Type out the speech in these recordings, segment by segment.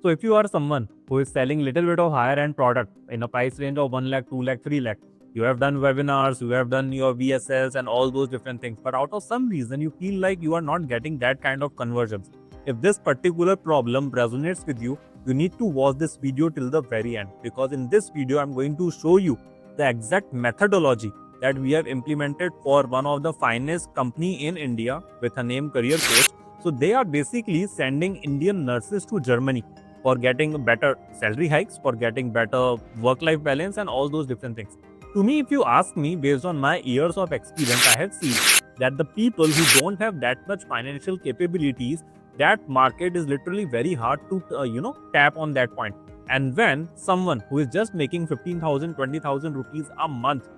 So if you are someone who is selling little bit of higher end product in a price range of 1 lakh, 2 lakh, 3 lakh, you have done webinars, you have done your VSLs and all those different things. But out of some reason, you feel like you are not getting that kind of conversions. If this particular problem resonates with you, you need to watch this video till the very end, because in this video, I'm going to show you the exact methodology that we have implemented for one of the finest company in India with a name Career Coach. So they are basically sending Indian nurses to Germany for getting better salary hikes, for getting better work-life balance and all those different things. To me, if you ask me, based on my years of experience, I have seen that the people who don't have that much financial capabilities, that market is literally very hard to tap on that point. And when someone who is just making 15,000, 20,000 rupees a month,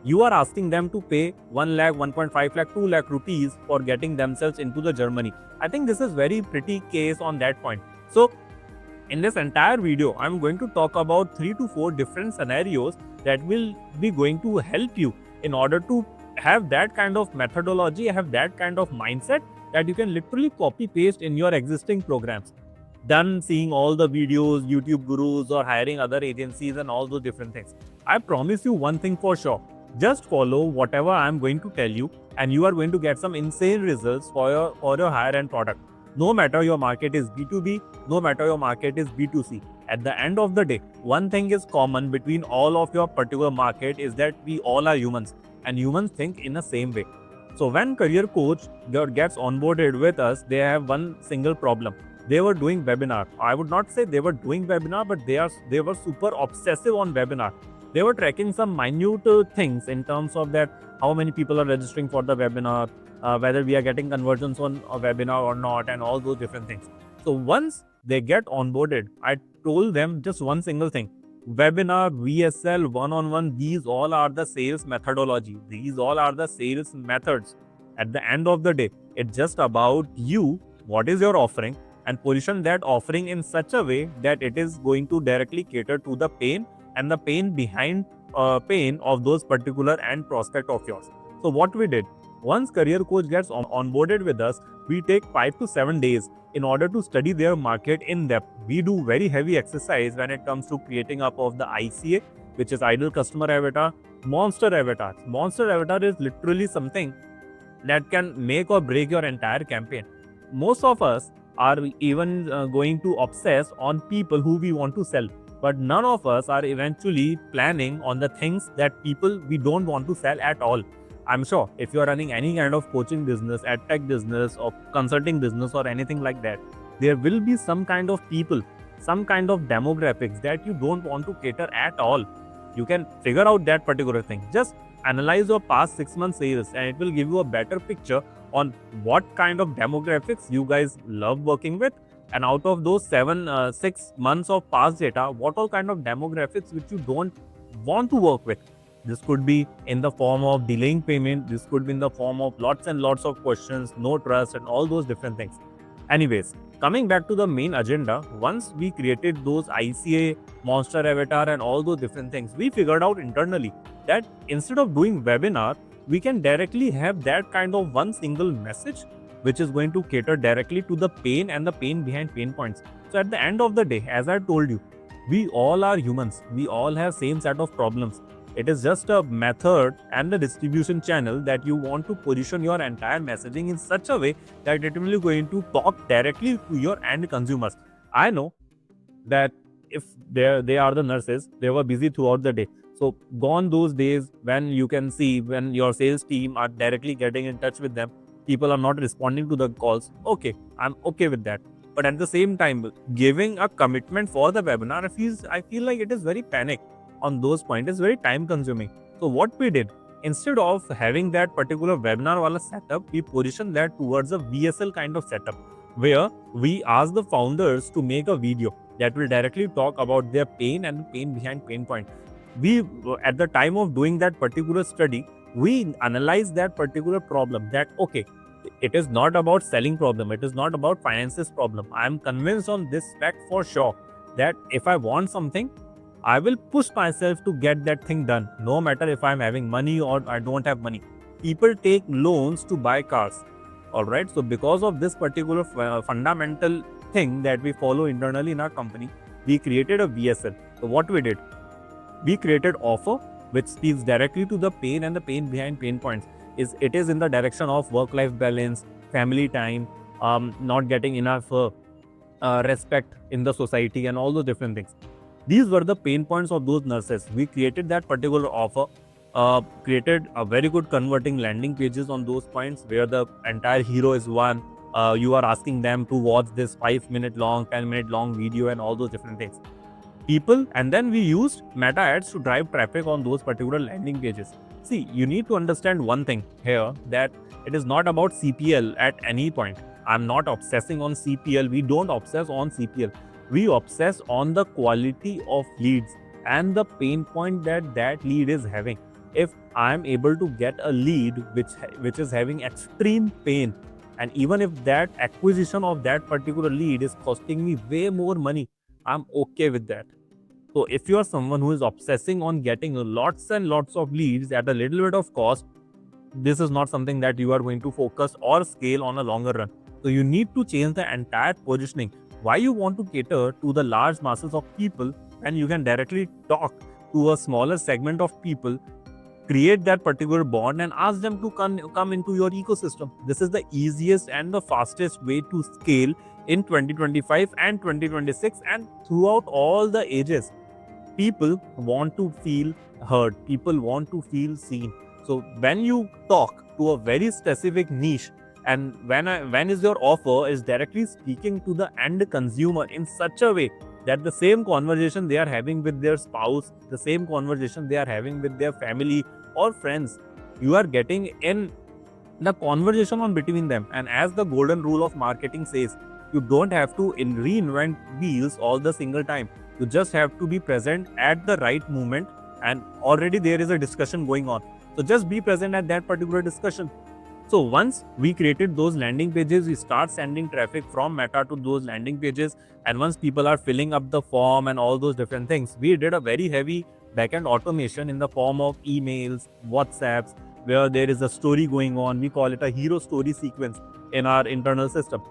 you are asking them to pay 1 lakh, 1.5 lakh, 2 lakh rupees for getting themselves into the Germany. I think this is very pretty case on that point. So in this entire video, I'm going to talk about 3 to 4 different scenarios that will be going to help you in order to have that kind of methodology, have that kind of mindset that you can literally copy paste in your existing programs. Done seeing all the videos, YouTube gurus or hiring other agencies and all those different things. I promise you one thing for sure. Just follow whatever I'm going to tell you and you are going to get some insane results for your higher end product. No matter your market is B2B, no matter your market is B2C. At the end of the day, one thing is common between all of your particular market is that we all are humans and humans think in the same way. So when Career Coach gets onboarded with us, they have one single problem. They were doing webinar. I would not say they were doing webinar, but they were super obsessive on webinar. They were tracking some minute things in terms of that how many people are registering for the webinar, whether we are getting conversions on a webinar or not, and all those different things. So once they get onboarded, I told them just one single thing. Webinar, VSL, one-on-one, these all are the sales methodology. These all are the sales methods. At the end of the day, it's just about you, what is your offering, and position that offering in such a way that it is going to directly cater to the pain and the pain behind pain of those particular end prospect of yours. So what we did, once Career Coach gets onboarded with us, we take 5 to 7 days in order to study their market in depth. We do very heavy exercise when it comes to creating up of the ICA, which is Ideal Customer Avatar, Monster Avatar. Monster Avatar is literally something that can make or break your entire campaign. Most of us are even going to obsess on people who we want to sell. But none of us are eventually planning on the things that people we don't want to sell at all. I'm sure if you're running any kind of coaching business, edtech business or consulting business or anything like that, there will be some kind of people, some kind of demographics that you don't want to cater at all. You can figure out that particular thing. Just analyze your past 6 months sales and it will give you a better picture on what kind of demographics you guys love working with. And out of those 6 months of past data, what all kind of demographics which you don't want to work with. This could be in the form of delaying payment. This could be in the form of lots and lots of questions, no trust and all those different things. Anyways, coming back to the main agenda, once we created those ICA, Monster Avatar and all those different things, we figured out internally that instead of doing webinar, we can directly have that kind of one single message which is going to cater directly to the pain and the pain behind pain points. So at the end of the day, as I told you, we all are humans. We all have same set of problems. It is just a method and the distribution channel that you want to position your entire messaging in such a way that it will be going to talk directly to your end consumers. I know that if they are the nurses, they were busy throughout the day. So gone those days when you can see when your sales team are directly getting in touch with them, people are not responding to the calls. Okay, I'm okay with that. But at the same time, giving a commitment for the webinar, I feel like it is very panic on those points. It's very time consuming. So what we did, instead of having that particular webinar wala setup, we positioned that towards a VSL kind of setup where we ask the founders to make a video that will directly talk about their pain and the pain behind pain point. We, at the time of doing that particular study, we analyze that particular problem that, okay, it is not about selling problem. It is not about finances problem. I am convinced on this fact for sure that if I want something, I will push myself to get that thing done, no matter if I'm having money or I don't have money. People take loans to buy cars. All right. So because of this particular fundamental thing that we follow internally in our company. We created a VSL. So what we did, we created offer which speaks directly to the pain, and the pain behind pain points it is in the direction of work-life balance, family time, not getting enough respect in the society, and all those different things. These were the pain points of those nurses. We created that particular offer, created a very good converting landing pages on those points where the entire hero is one. You are asking them to watch this 5-minute long, 10-minute long video and all those different things. People, and then we used meta ads to drive traffic on those particular landing pages. See, you need to understand one thing here, that it is not about CPL at any point. I'm not obsessing on CPL. We don't obsess on CPL. We obsess on the quality of leads and the pain point that lead is having. If I'm able to get a lead which is having extreme pain, and even if that acquisition of that particular lead is costing me way more money, I'm okay with that. So if you are someone who is obsessing on getting lots and lots of leads at a little bit of cost, this is not something that you are going to focus or scale on a longer run. So you need to change the entire positioning. Why you want to cater to the large masses of people, and you can directly talk to a smaller segment of people, create that particular bond and ask them to come into your ecosystem. This is the easiest and the fastest way to scale in 2025 and 2026 and throughout all the ages. People want to feel heard. People want to feel seen. So when you talk to a very specific niche, and when is your offer is directly speaking to the end consumer in such a way that the same conversation they are having with their spouse, the same conversation they are having with their family or friends, you are getting in the conversation on between them. And as the golden rule of marketing says, you don't have to reinvent wheels all the single time. You just have to be present at the right moment, and already there is a discussion going on. So just be present at that particular discussion. So once we created those landing pages, we start sending traffic from Meta to those landing pages. And once people are filling up the form and all those different things, we did a very heavy backend automation in the form of emails, WhatsApps, where there is a story going on. We call it a hero story sequence in our internal system.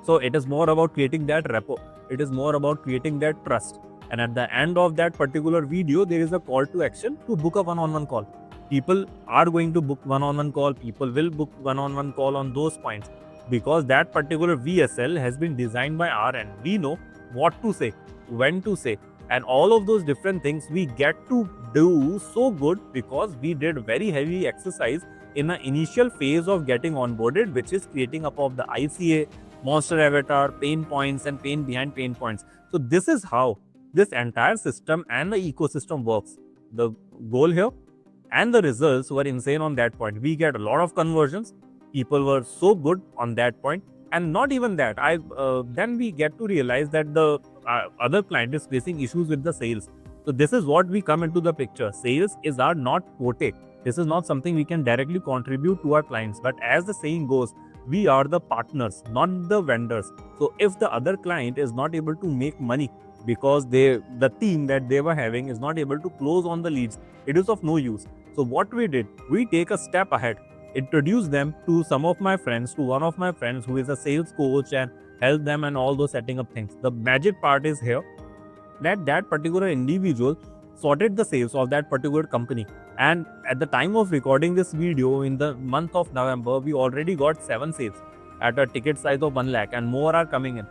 So it is more about creating that rapport. It is more about creating that trust. And at the end of that particular video, there is a call to action to book a one-on-one call. People are going to book one-on-one call. People will book one-on-one call on those points, because that particular VSL has been designed by our end. We know what to say, when to say, and all of those different things we get to do so good because we did very heavy exercise in the initial phase of getting onboarded, which is creating up of the ICA, Monster Avatar, pain points and pain behind pain points. So this is how this entire system and the ecosystem works. The goal here and the results were insane on that point. We get a lot of conversions. People were so good on that point. And not even that, then we get to realize that the other client is facing issues with the sales. So this is what we come into the picture. Sales is our not forte. This is not something we can directly contribute to our clients. But as the saying goes, we are the partners, not the vendors. So if the other client is not able to make money because the team that they were having is not able to close on the leads, it is of no use. So what we did, we take a step ahead, introduce them to some of my friends, to one of my friends who is a sales coach, and help them and all those setting up things. The magic part is here that particular individual sorted the sales of that particular company. And at the time of recording this video in the month of November, we already got 7 sales at a ticket size of 1 lakh, and more are coming in.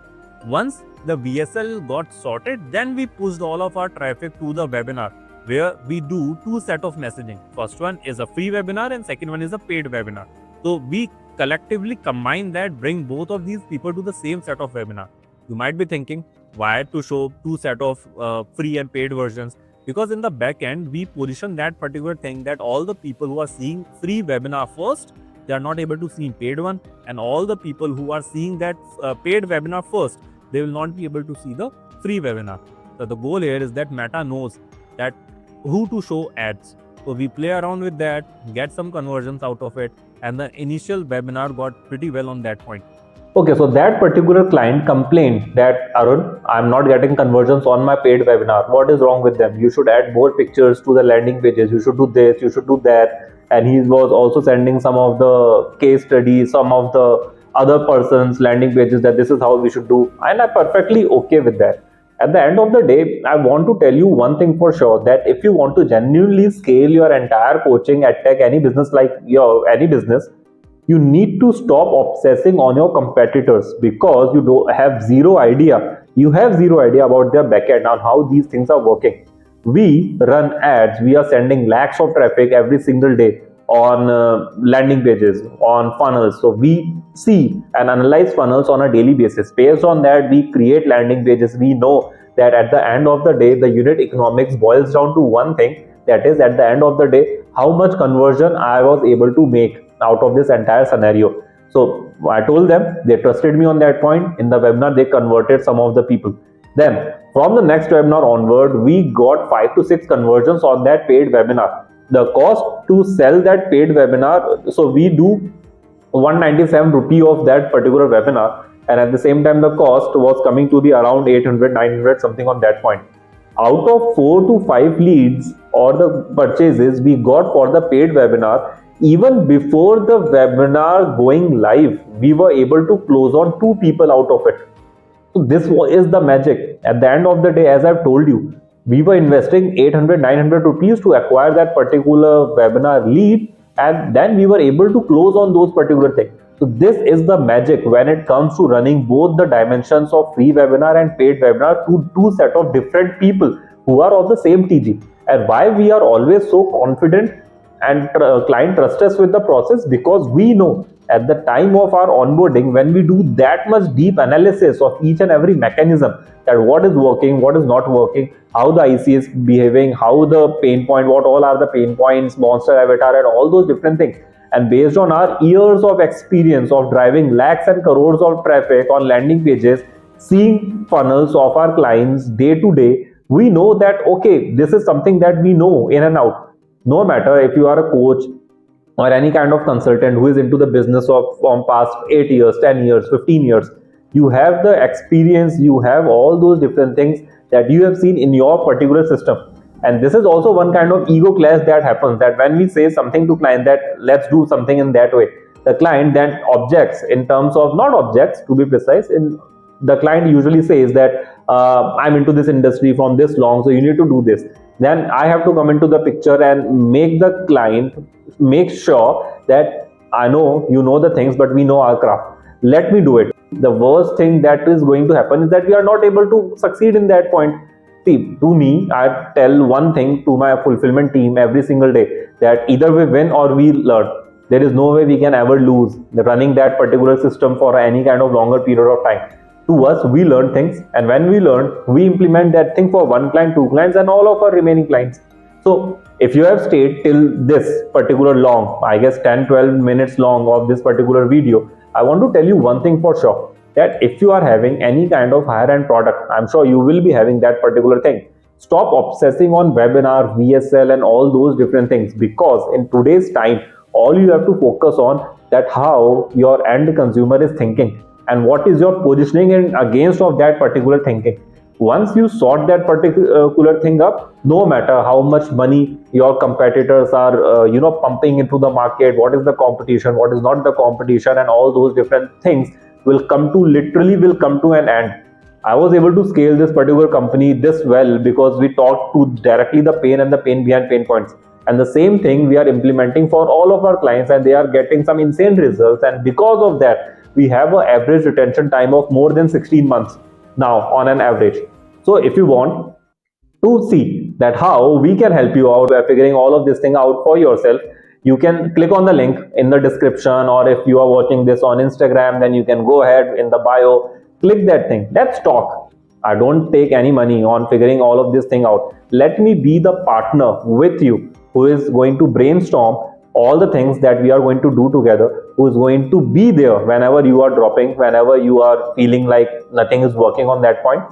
Once the VSL got sorted, then we pushed all of our traffic to the webinar, where we do 2 sets of messaging. First one is a free webinar and second one is a paid webinar. So we collectively combine that, bring both of these people to the same set of webinar. You might be thinking, why to show 2 sets of free and paid versions? Because in the back end, we position that particular thing that all the people who are seeing free webinar first, they are not able to see paid one, and all the people who are seeing that paid webinar first, they will not be able to see the free webinar. So the goal here is that Meta knows that who to show ads. So we play around with that, get some conversions out of it, and the initial webinar got pretty well on that point. Okay, so that particular client complained that, Arun, I'm not getting conversions on my paid webinar. What is wrong with them? You should add more pictures to the landing pages. You should do this, you should do that. And he was also sending some of the case studies, some of the other person's landing pages that this is how we should do, and I'm perfectly okay with that. At the end of the day, I want to tell you one thing for sure, that if you want to genuinely scale your entire coaching, edtech, any business, like your any business, you need to stop obsessing on your competitors, because you don't have zero idea. You have zero idea about their backend and how these things are working. We run ads, we are sending lakhs of traffic every single day on landing pages, on funnels. So we see and analyze funnels on a daily basis. Based on that, we create landing pages. We know that at the end of the day, the unit economics boils down to one thing, that is, at the end of the day, how much conversion I was able to make out of this entire scenario. So I told them, they trusted me on that point. In the webinar, they converted some of the people. Then from the next webinar onward, we got 5 to 6 conversions on that paid webinar. The cost to sell that paid webinar, so we do 197 rupee of that particular webinar, and at the same time the cost was coming to be around 800, 900, something on that point. Out of 4 to 5 leads or the purchases we got for the paid webinar, even before the webinar going live, we were able to close on 2 people out of it. So this is the magic. At the end of the day, as I've told you, we were investing 800, 900 rupees to acquire that particular webinar lead, and then we were able to close on those particular things. So this is the magic when it comes to running both the dimensions of free webinar and paid webinar to two set of different people who are of the same TG. And why we are always so confident and client trust us with the process, because we know at the time of our onboarding, when we do that much deep analysis of each and every mechanism, that what is working, what is not working, how the ICA is behaving, how the pain point, what all are the pain points, Monster Avatar, and all those different things. And based on our years of experience of driving lakhs and crores of traffic on landing pages, seeing funnels of our clients day to day, we know that, okay, this is something that we know in and out. No matter if you are a coach or any kind of consultant who is into the business of from past 8 years, 10 years, 15 years, you have the experience, you have all those different things that you have seen in your particular system. And this is also one kind of ego clash that happens, that when we say something to client that let's do something in that way, the client then objects, in terms of, not objects to be precise, in the client usually says that I'm into this industry from this long, so you need to do this. Then I have to come into the picture and make the client make sure that I know you know the things, but we know our craft. Let me do it. The worst thing that is going to happen is that we are not able to succeed in that point. See, to me, I tell one thing to my fulfillment team every single day, that either we win or we learn. There is no way we can ever lose running that particular system for any kind of longer period of time. To us, we learn things, and when we learn, we implement that thing for one client, 2 clients, and all of our remaining clients. So if you have stayed till this particular long, I guess 10-12 minutes long of this particular video, I want to tell you one thing for sure, that if you are having any kind of higher end product, I'm sure you will be having that particular thing. Stop obsessing on webinar, VSL, and all those different things, because in today's time, all you have to focus on that how your end consumer is thinking and what is your positioning in against of that particular thinking. Once you sort that particular thing up, no matter how much money your competitors are pumping into the market, what is the competition, what is not the competition, and all those different things will come to an end. I was able to scale this particular company this well because we talked to directly the pain and the pain behind pain points. And the same thing we are implementing for all of our clients, and they are getting some insane results. And because of that, we have an average retention time of more than 16 months now on an average. So if you want to see that how we can help you out by figuring all of this thing out for yourself, you can click on the link in the description, or if you are watching this on Instagram, then you can go ahead in the bio, click that thing. Let's talk. I don't take any money on figuring all of this thing out. Let me be the partner with you who is going to brainstorm all the things that we are going to do together, who is going to be there whenever you are dropping, whenever you are feeling like nothing is working on that point.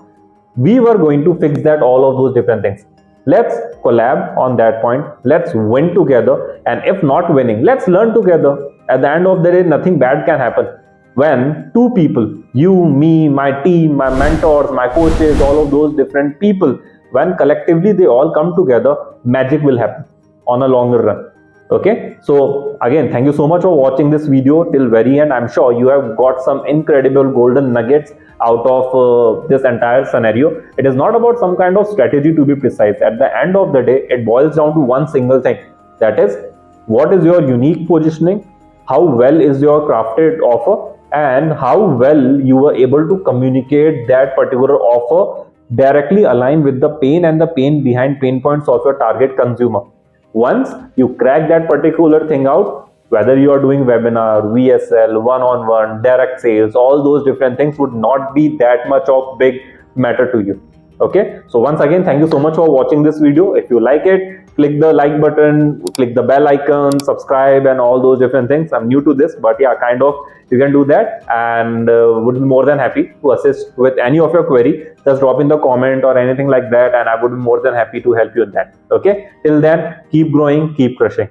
We were going to fix that, all of those different things. Let's collab on that point. Let's win together. And if not winning, let's learn together. At the end of the day, nothing bad can happen. When 2 people, you, me, my team, my mentors, my coaches, all of those different people, when collectively they all come together, magic will happen on a longer run. Okay, so again, thank you so much for watching this video till very end. I'm sure you have got some incredible golden nuggets out of this entire scenario. It is not about some kind of strategy, to be precise. At the end of the day, it boils down to one single thing, that is, what is your unique positioning, how well is your crafted offer, and how well you were able to communicate that particular offer directly aligned with the pain and the pain behind pain points of your target consumer. Once you crack that particular thing out, whether you are doing webinar, VSL, one-on-one, direct sales, all those different things would not be that much of big matter to you. Okay, so once again, thank you so much for watching this video. If you like it, click the like button, click the bell icon, subscribe, and all those different things. I'm new to this, but yeah, kind of, you can do that, and would be more than happy to assist with any of your query. Just drop in the comment or anything like that, and I would be more than happy to help you with that. Okay, till then, keep growing, keep crushing.